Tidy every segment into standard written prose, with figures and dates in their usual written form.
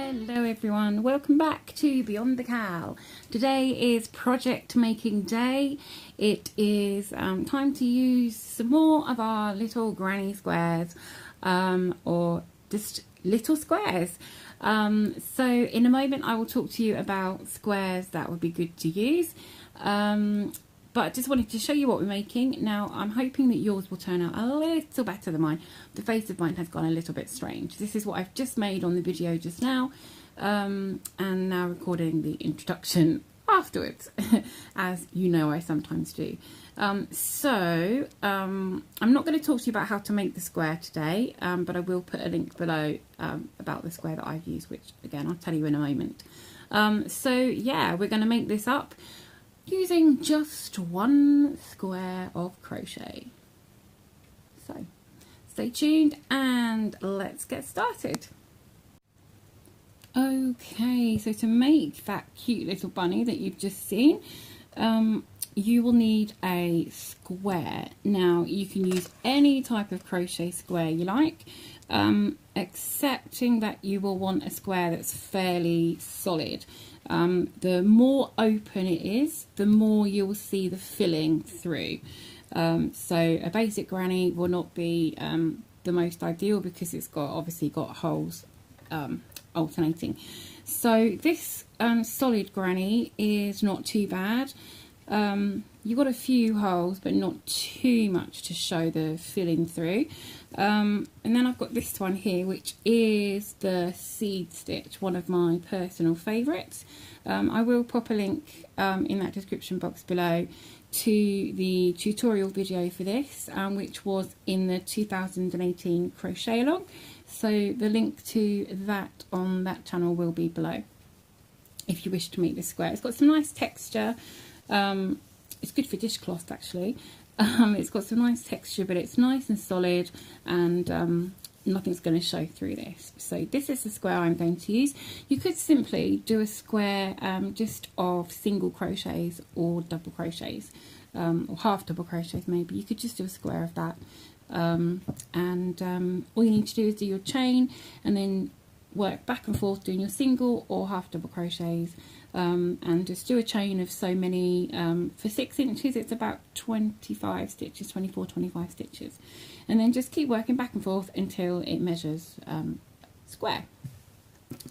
Hello everyone, welcome back to Beyond the Cowl. Today is project making day. It is time to use some more of our little granny squares or just little squares. So in a moment I will talk to you about squares that would be good to use. But I just wanted to show you what we're making. Now, I'm hoping that yours will turn out a little better than mine. The face of mine has gone a little bit strange. This is what I've just made on the video just now, and now recording the introduction afterwards, as you know I sometimes do. I'm not going to talk to you about how to make the square today, but I will put a link below about the square that I've used, which again I'll tell you in a moment. So yeah, we're going to make this up using just one square of crochet. So stay tuned and let's get started. Okay, so to make that cute little bunny that you've just seen, you will need a square. Now you can use any type of crochet square you like, excepting that you will want a square that's fairly solid. The more open it is, the more you will see the filling through. So a basic granny will not be the most ideal because it's obviously got holes alternating. So this solid granny is not too bad. You've got a few holes but not too much to show the filling through. And then I've got this one here, which is the seed stitch, one of my personal favourites. I will pop a link in that description box below to the tutorial video for this, which was in the 2018 crochet along. So the link to that on that channel will be below if you wish to make this square. It's got some nice texture. It's good for dishcloth actually. It's got some nice texture, but it's nice and solid, and nothing's going to show through this. So this is the square I'm going to use. You could simply do a square just of single crochets or double crochets, or half double crochets maybe. You could just do a square of that, and all you need to do is do your chain and then work back and forth doing your single or half double crochets, and just do a chain of so many. For 6 inches it's about 25 stitches, 25 stitches, and then just keep working back and forth until it measures square.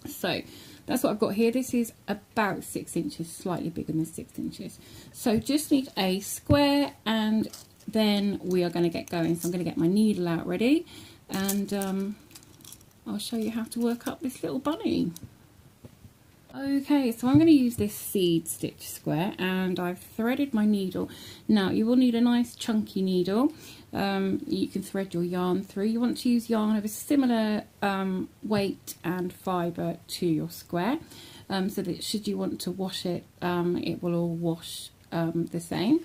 So that's what I've got here. This is about 6 inches, slightly bigger than 6 inches. So just need a square, and then we are going to get going. So I'm going to get my needle out ready, and I'll show you how to work up this little bunny. Okay, so I'm going to use this seed stitch square, and I've threaded my needle. Now you will need a nice chunky needle. You can thread your yarn through. You want to use yarn of a similar weight and fibre to your square, so that should you want to wash it, it will all wash the same.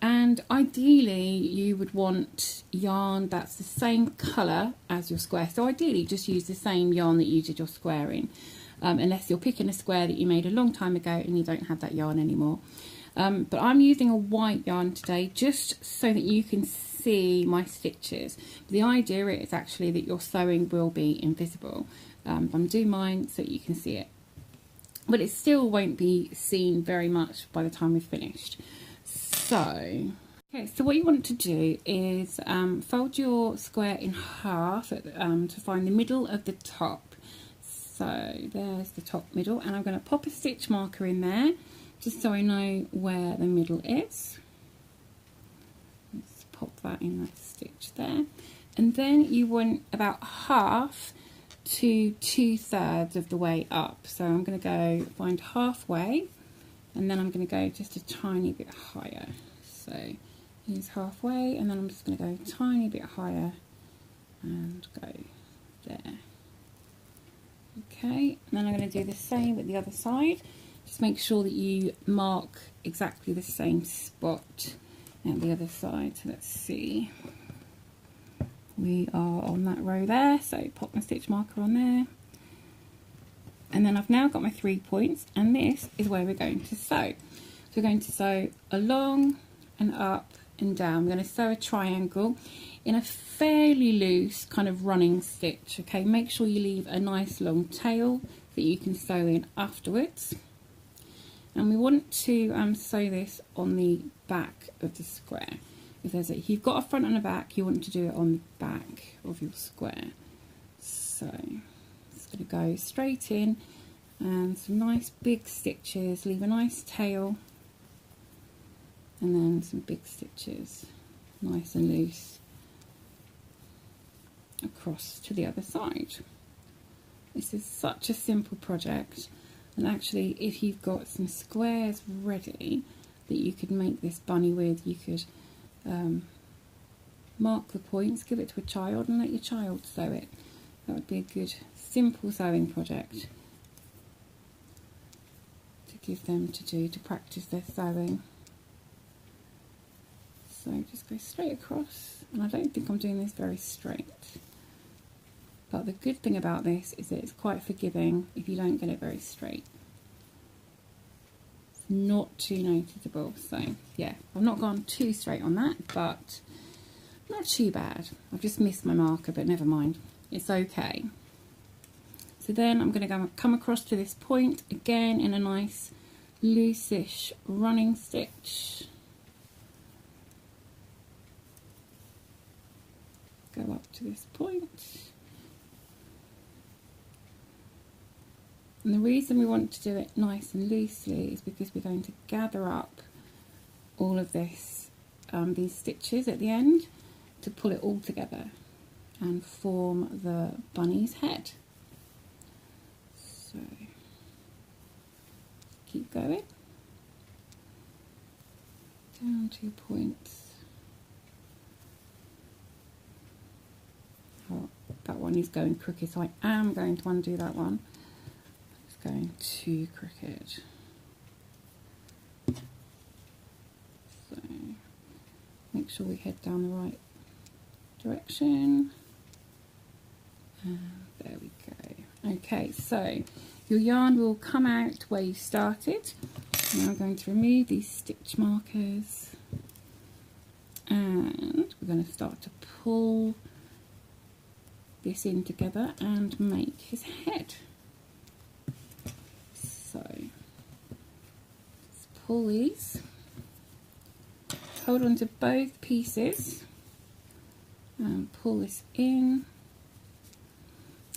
And ideally you would want yarn that's the same colour as your square. So ideally just use the same yarn that you did your square in, unless you're picking a square that you made a long time ago and you don't have that yarn anymore. But I'm using a white yarn today just so that you can see my stitches. The idea is actually that your sewing will be invisible. I'm doing mine so that you can see it, but it still won't be seen very much by the time we've finished. So, okay, so what you want to do is fold your square in half to find the middle of the top. So there's the top middle, and I'm going to pop a stitch marker in there just so I know where the middle is. Let's pop that in that stitch there, and then you want about half to 2/3 of the way up. So I'm going to go find halfway, and then I'm going to go just a tiny bit higher. So here's halfway, and then I'm just going to go a tiny bit higher and go there. Okay, and then I'm going to do the same with the other side. Just make sure that you mark exactly the same spot at the other side. So let's see. We are on that row there, so pop my stitch marker on there. And then I've now got my 3 points, and this is where we're going to sew. So we're going to sew along and up and down. I'm going to sew a triangle in a fairly loose kind of running stitch. Okay, make sure you leave a nice long tail that you can sew in afterwards. And we want to sew this on the back of the square. If you've got a front and a back, you want to do it on the back of your square. So it's going to go straight in, and some nice big stitches, leave a nice tail, and then some big stitches, nice and loose, across to the other side. This is such a simple project, and actually if you've got some squares ready that you could make this bunny with, you could mark the points, give it to a child and let your child sew it. That would be a good simple sewing project to give them to do, to practice their sewing. So just go straight across, and I don't think I'm doing this very straight, but the good thing about this is that it's quite forgiving if you don't get it very straight. It's not too noticeable, so yeah, I've not gone too straight on that, but not too bad. I've just missed my marker, but never mind, it's okay. So then I'm going to come across to this point again in a nice loosish running stitch. Go up to this point. And the reason we want to do it nice and loosely is because we're going to gather up all of this, these stitches at the end, to pull it all together and form the bunny's head. So keep going down to your points. Oh, that one is going crooked, so I am going to undo that one. It's going too crooked. So make sure we head down the right direction. And there we go. Okay, so your yarn will come out where you started. Now I'm going to remove these stitch markers, and we're going to start to pull this in together and make his head. So let's pull these, hold on to both pieces and pull this in,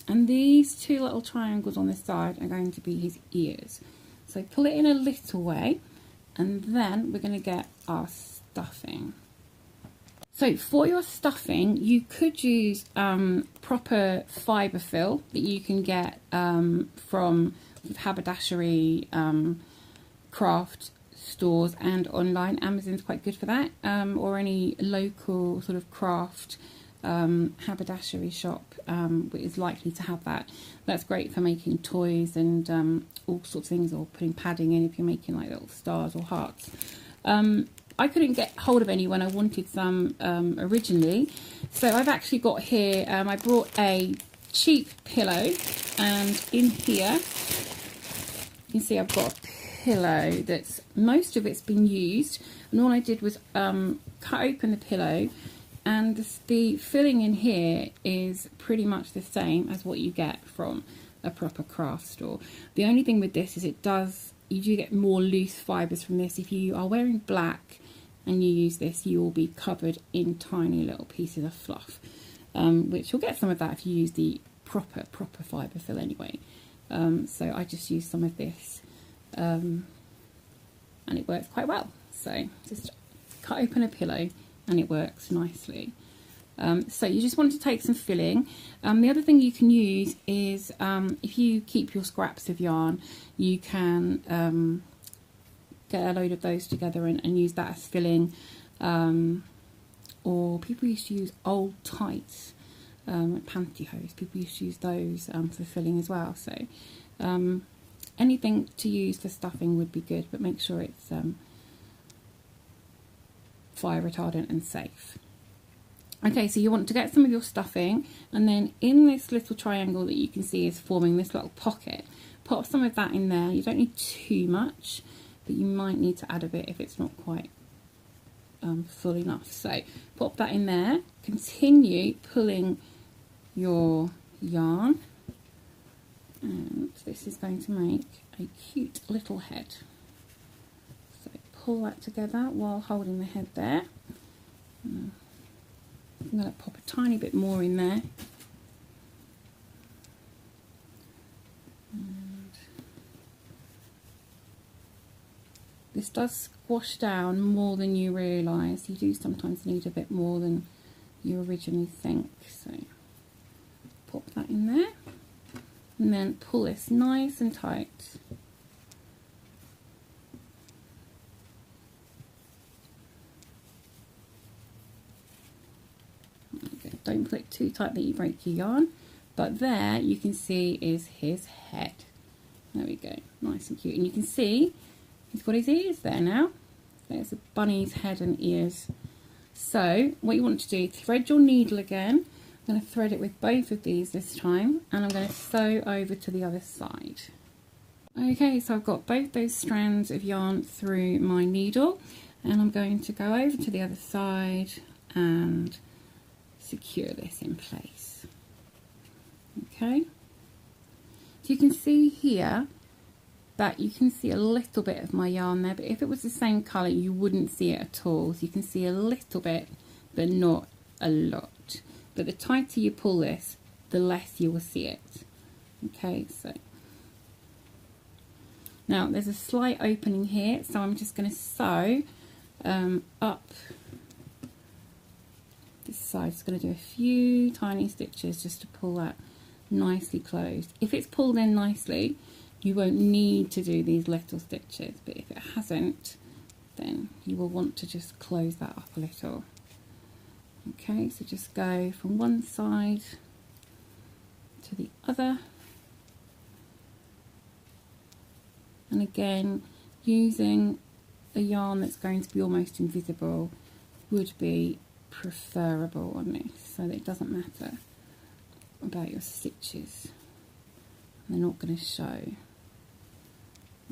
and these two little triangles on this side are going to be his ears. So pull it in a little way, and then we're going to get our stuffing. So for your stuffing, you could use proper fibre fill that you can get from haberdashery craft stores and online. Amazon's quite good for that, or any local sort of craft haberdashery shop is likely to have that. That's great for making toys and all sorts of things, or putting padding in if you're making like little stars or hearts. I couldn't get hold of any when I wanted some originally, so I've actually got here, I brought a cheap pillow, and in here you can see I've got a pillow that's, most of it's been used, and all I did was cut open the pillow, and the filling in here is pretty much the same as what you get from a proper craft store. The only thing with this is you do get more loose fibres from this. If you are wearing black and you use this, you will be covered in tiny little pieces of fluff, which you'll get some of that if you use the proper fibre fill anyway. So I just use some of this, and it works quite well. So just cut open a pillow and it works nicely. So you just want to take some filling. The other thing you can use is, if you keep your scraps of yarn, you can get a load of those together and use that as filling, or people used to use old tights, like pantyhose. People used to use those for filling as well. So anything to use for stuffing would be good, but make sure it's fire retardant and safe. Okay, so you want to get some of your stuffing, and then in this little triangle that you can see is forming this little pocket, pop some of that in there. You don't need too much, but you might need to add a bit if it's not quite full enough. So pop that in there, continue pulling your yarn, and this is going to make a cute little head. So pull that together while holding the head there. I'm going to pop a tiny bit more in there. And this does squash down more than you realise. You do sometimes need a bit more than you originally think. So pop that in there and then pull this nice and tight. Okay, don't pull it too tight that you break your yarn, but there you can see is his head. There we go, nice and cute. And you can see he's got his ears there now. There's a bunny's head and ears. So what you want to do, thread your needle again. I'm going to thread it with both of these this time, and I'm going to sew over to the other side. Okay, so I've got both those strands of yarn through my needle, and I'm going to go over to the other side and secure this in place. Okay, so you can see here that you can see a little bit of my yarn there, but if it was the same colour you wouldn't see it at all. So you can see a little bit but not a lot. But the tighter you pull this, the less you will see it. Okay, so now there's a slight opening here, so I'm just going to sew up this side. Just going to do a few tiny stitches just to pull that nicely closed. If it's pulled in nicely, you won't need to do these little stitches, but if it hasn't, then you will want to just close that up a little. Okay, so just go from one side to the other, and again using a yarn that's going to be almost invisible would be preferable on this, so that it doesn't matter about your stitches, they're not going to show.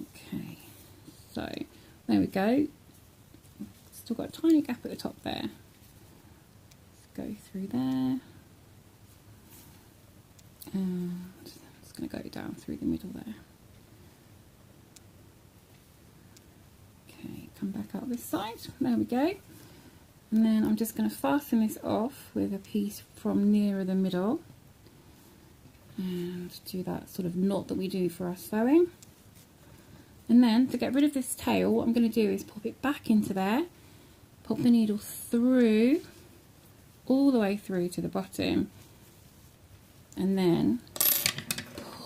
Okay, so there we go. Still got a tiny gap at the top there. Let's go through there, and I'm just going to go down through the middle there. Okay, come back up this side. There we go. And then I'm just going to fasten this off with a piece from nearer the middle, and do that sort of knot that we do for our sewing. And then to get rid of this tail, what I'm going to do is pop it back into there, pop the needle through, all the way through to the bottom, and then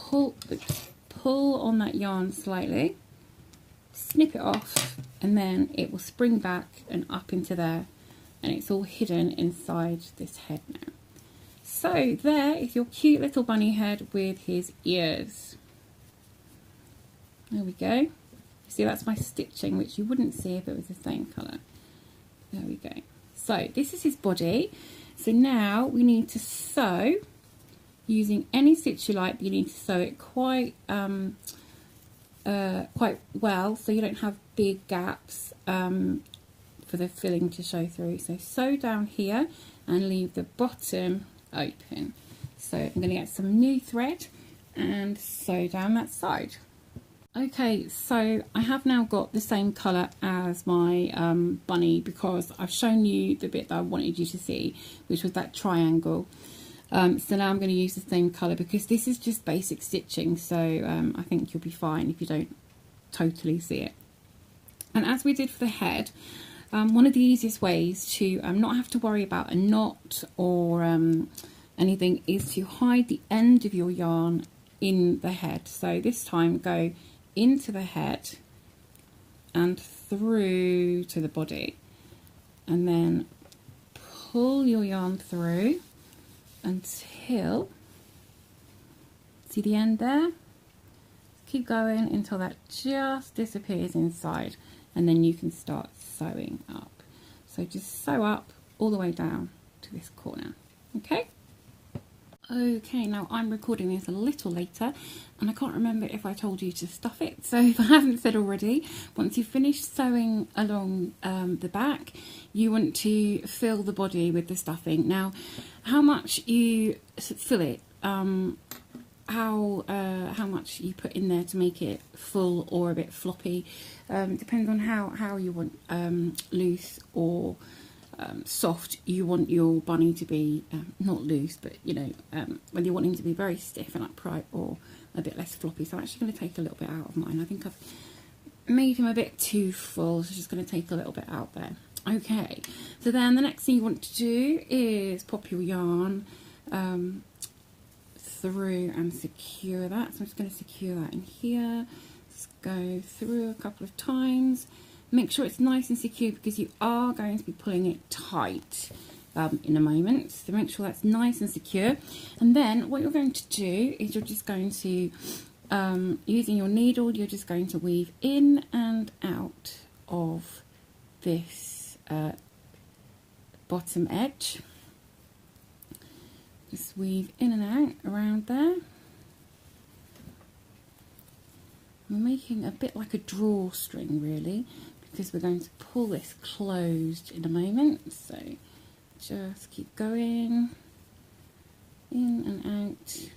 pull on that yarn slightly, snip it off, and then it will spring back and up into there, and it's all hidden inside this head now. So there is your cute little bunny head with his ears. There we go. See, that's my stitching, which you wouldn't see if it was the same colour. There we go. So this is his body. So now we need to sew using any stitch you like. You need to sew it quite well, so you don't have big gaps for the filling to show through. So sew down here and leave the bottom open. So I'm going to get some new thread and sew down that side. Okay, so I have now got the same colour as my bunny, because I've shown you the bit that I wanted you to see, which was that triangle. So now I'm going to use the same colour, because this is just basic stitching, so I think you'll be fine if you don't totally see it. And as we did for the head, one of the easiest ways to not have to worry about a knot or anything is to hide the end of your yarn in the head. So this time go into the head and through to the body, and then pull your yarn through until, see the end there? Keep going until that just disappears inside, and then you can start sewing up. So just sew up all the way down to this corner. Okay. Okay, now I'm recording this a little later and I can't remember if I told you to stuff it, so if I haven't said already, once you've finished sewing along the back, you want to fill the body with the stuffing. Now, how much you fill it, how much you put in there to make it full or a bit floppy, depends on how you want loose or soft you want your bunny to be, not loose, but you know, whether you want him to be very stiff and upright or a bit less floppy. So I'm actually going to take a little bit out of mine. I think I've made him a bit too full, so I'm just going to take a little bit out there. Okay, so then the next thing you want to do is pop your yarn through and secure that. So I'm just going to secure that in here. Just go through a couple of times. Make sure it's nice and secure because you are going to be pulling it tight in a moment. So make sure that's nice and secure. And then what you're going to do is you're just going to, using your needle, you're just going to weave in and out of this bottom edge. Just weave in and out around there. We're making a bit like a drawstring really, because we're going to pull this closed in a moment. So just keep going in and out,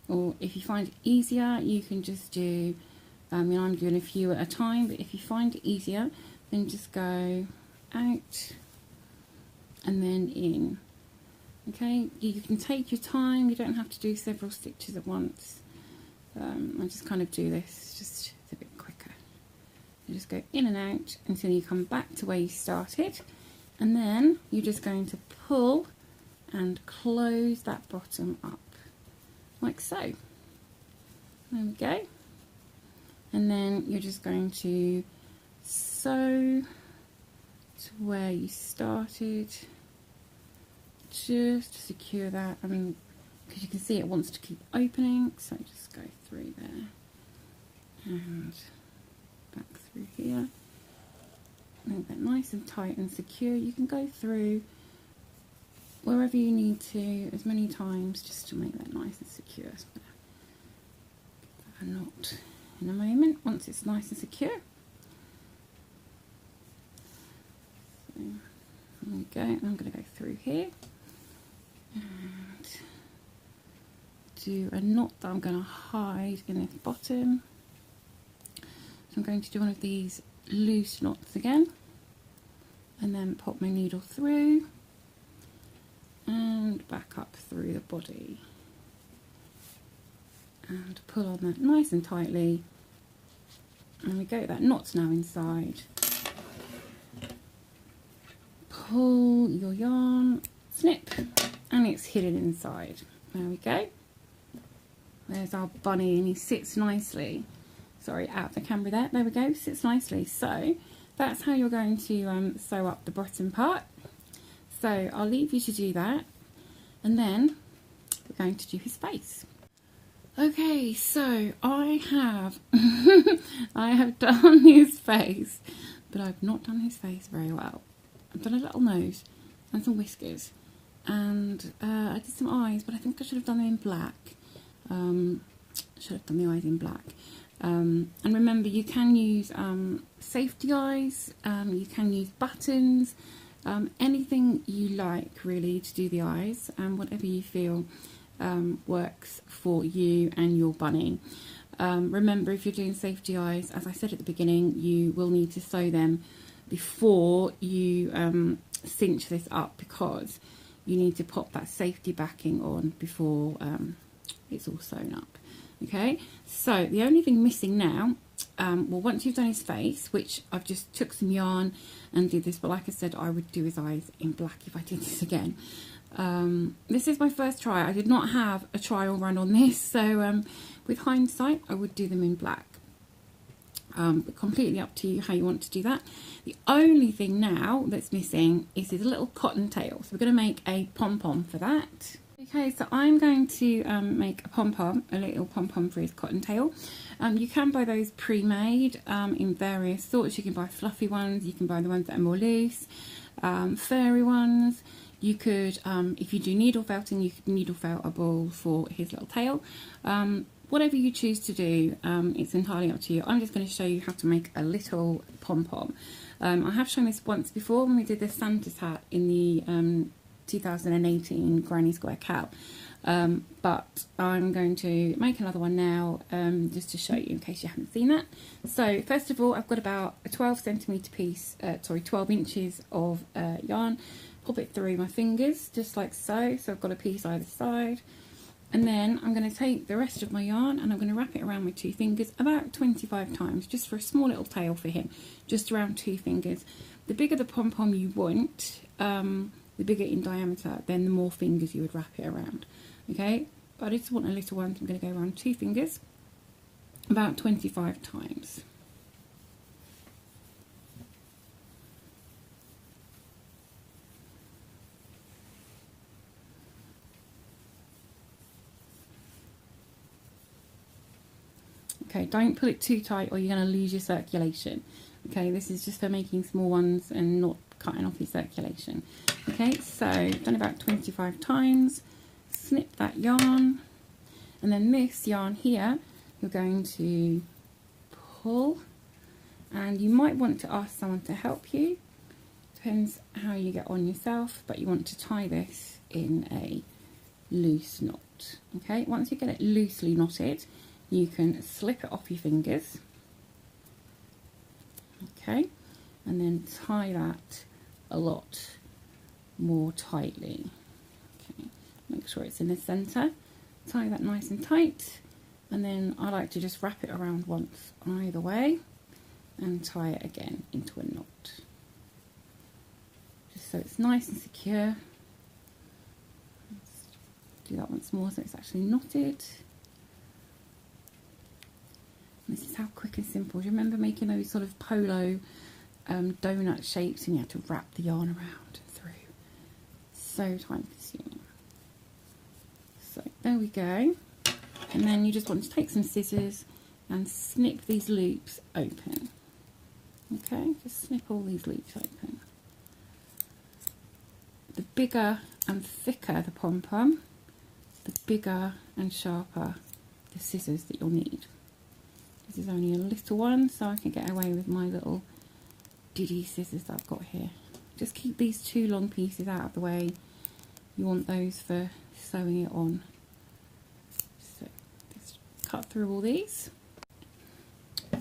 or if you find it easier you can just do, I'm doing a few at a time, but if you find it easier then just go out and then in. Okay, you can take your time, you don't have to do several stitches at once. I just kind of do this just a bit quicker. You just go in and out until you come back to where you started, and then you're just going to pull and close that bottom up like so. There we go. And then you're just going to sew to where you started, just to secure that. I mean, because you can see it wants to keep opening, so just go through there and back through here. Make that nice and tight and secure. You can go through wherever you need to as many times just to make that nice and secure. So give that a knot in a moment once it's nice and secure. So there we go. I'm going to go through here and do a knot that I'm going to hide in this bottom. So I'm going to do one of these loose knots again, and then pop my needle through and back up through the body and pull on that nice and tightly. And we go, that knot's now inside. Pull your yarn, snip, and it's hidden inside. There we go. There's our bunny, and he sits nicely. Sorry, out of the camera there. There we go, sits nicely. So that's how you're going to sew up the bottom part. So I'll leave you to do that, and then we're going to do his face. Okay, so I have I have done his face, but I've not done his face very well. I've done a little nose and some whiskers, and I did some eyes, but I think I should have done them in black. Should have done the eyes in black. And remember, you can use safety eyes, you can use buttons, anything you like really to do the eyes, and whatever you feel works for you and your bunny. Remember, if you're doing safety eyes, as I said at the beginning, you will need to sew them before you cinch this up, because you need to pop that safety backing on before it's all sewn up. Okay, so the only thing missing now, well, once you've done his face, which I've just took some yarn and did this, but like I said, I would do his eyes in black if I did this again. This is my first try. I did not have a trial run on this, so with hindsight I would do them in black. But completely up to you how you want to do that. The only thing now that's missing is his little cotton tail, so we're going to make a pom-pom for that. Okay, so I'm going to make a pom-pom, a little pom-pom for his cotton tail. You can buy those pre-made in various sorts. You can buy fluffy ones, you can buy the ones that are more loose, furry ones. You could, if you do needle felting, you could needle felt a ball for his little tail. Whatever you choose to do, it's entirely up to you. I'm just going to show you how to make a little pom-pom. I have shown this once before when we did the Santa's hat in the 2018 Granny Square Cow. But I'm going to make another one now, just to show you in case you haven't seen that. So first of all, I've got about a 12cm piece, 12 inches of yarn. Pop it through my fingers just like so. So I've got a piece either side. And then I'm going to take the rest of my yarn and I'm going to wrap it around my 2 fingers about 25 times, just for a small little tail for him, just around 2 fingers. The bigger the pom-pom you want, the bigger in diameter, then the more fingers you would wrap it around. Okay, but I just want a little one, so I'm going to go around 2 fingers about 25 times. Okay, don't pull it too tight or you're going to lose your circulation. Okay, this is just for making small ones and not cutting off your circulation. Okay, so done about 25 times. Snip that yarn, and then this yarn here you're going to pull, and you might want to ask someone to help you. Depends how you get on yourself, but you want to tie this in a loose knot. Okay, once you get it loosely knotted, you can slip it off your fingers. Okay, and then tie that a lot more tightly. Okay, make sure it's in the center. Tie that nice and tight, and then I like to just wrap it around once either way and tie it again into a knot, just so it's nice and secure. Let's do that once more so it's actually knotted. This is how quick and simple. Do you remember making those sort of polo donut shapes and you had to wrap the yarn around through? So time consuming. So there we go. And then you just want to take some scissors and snip these loops open. Okay, just snip all these loops open. The bigger and thicker the pom-pom, the bigger and sharper the scissors that you'll need. This is only a little one, so I can get away with my little diddy scissors that I've got here. Just keep these 2 long pieces out of the way. You want those for sewing it on. So just cut through all these.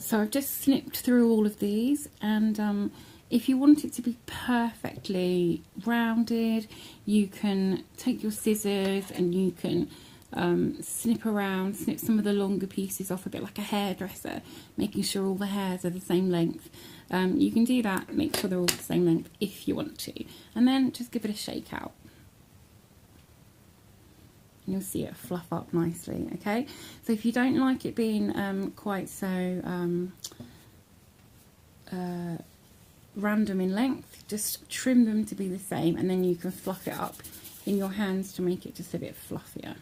So I've just snipped through all of these, and if you want it to be perfectly rounded, you can take your scissors and you can snip some of the longer pieces off, a bit like a hairdresser, making sure all the hairs are the same length. You can do that, make sure they're all the same length if you want to, and then just give it a shake out. And you'll see it fluff up nicely. Okay, so if you don't like it being quite so random in length, just trim them to be the same, and then you can fluff it up in your hands to make it just a bit fluffier.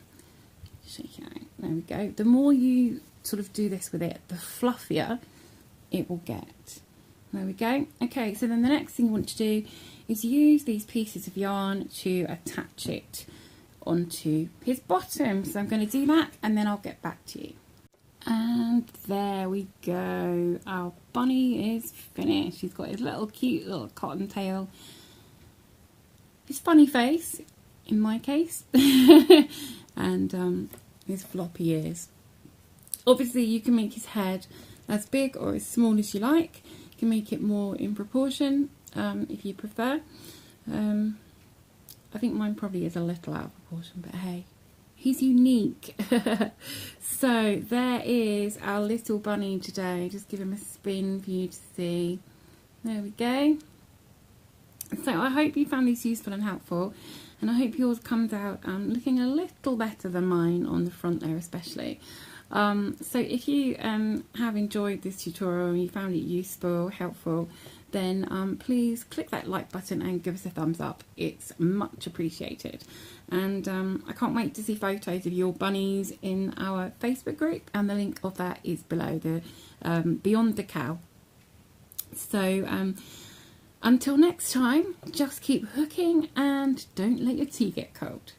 Shake it out. There we go. The more you sort of do this with it, the fluffier it will get. There we go. Okay, so then the next thing you want to do is use these pieces of yarn to attach it onto his bottom. So I'm going to do that and then I'll get back to you. And there we go. Our bunny is finished. He's got his little cute little cotton tail, his funny face in my case, and his floppy ears. Obviously you can make his head as big or as small as you like. You can make it more in proportion if you prefer. I think mine probably is a little out of proportion, but hey, he's unique. So there is our little bunny today. Just give him a spin for you to see. There we go. So I hope you found these useful and helpful, and I hope yours comes out looking a little better than mine on the front there especially. So if you have enjoyed this tutorial and you found it useful, helpful, then please click that like button and give us a thumbs up. It's much appreciated. And I can't wait to see photos of your bunnies in our Facebook group, and the link of that is below, the Beyond the Cow. So Until next time, just keep hooking and don't let your tea get cold.